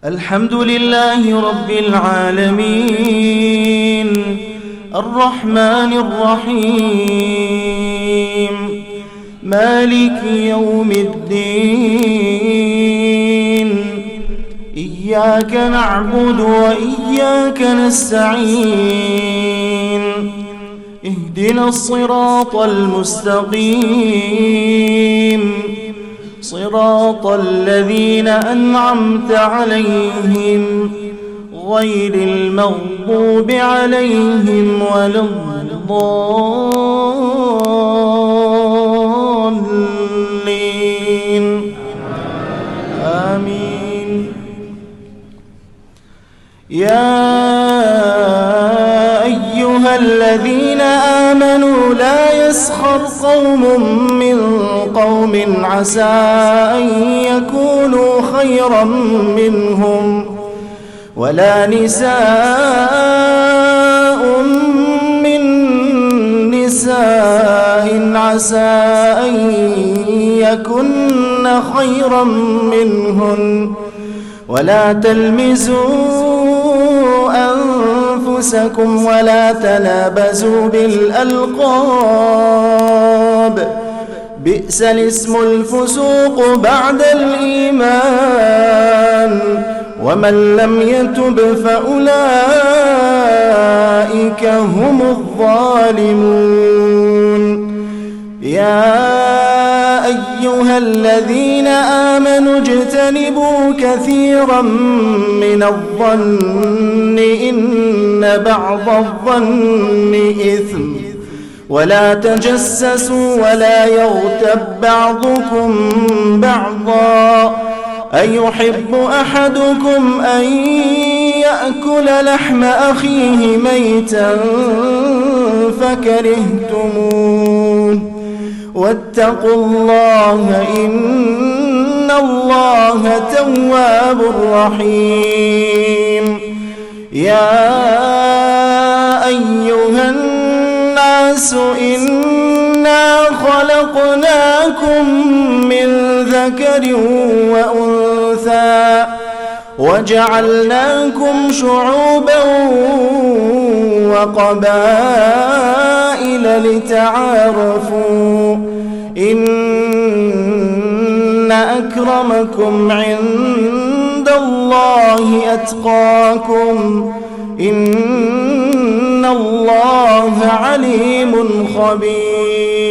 الحمد لله رب العالمين الرحمن الرحيم مالك يوم الدين إياك نعبد وإياك نستعين اهدنا الصراط المستقيم صراط الذين أنعمت عليهم غير المغضوب عليهم ولا الضالين آمين. يا أيها الذين آمنوا لا يسخر قوم من قوم عسى أن يكونوا خيرا منهم ولا نساء من نساء عسى أن يكن خيرا منهن ولا تلمزوا أنفسكم ولا تنابزوا بالألقاب بئس الاسم الفسوق بعد الإيمان ومن لم يتب فأولئك هم الظالمون. يا أيها الذين آمنوا اجتنبوا كثيرا من الظن إن بعض الظن إثم ولا تجسسوا ولا يغتب بعضكم بعضا أيحب أحدكم أن يأكل لحم أخيه ميتا فكرهتموه واتقوا الله إن الله تواب رحيم. يا أيها الناس إنا خلقناكم من ذكر وأنثى وجعلناكم شعوبا وقبائل لتعارفوا إن أكرمكم عند الله أتقاكم إن الله عليم خبير.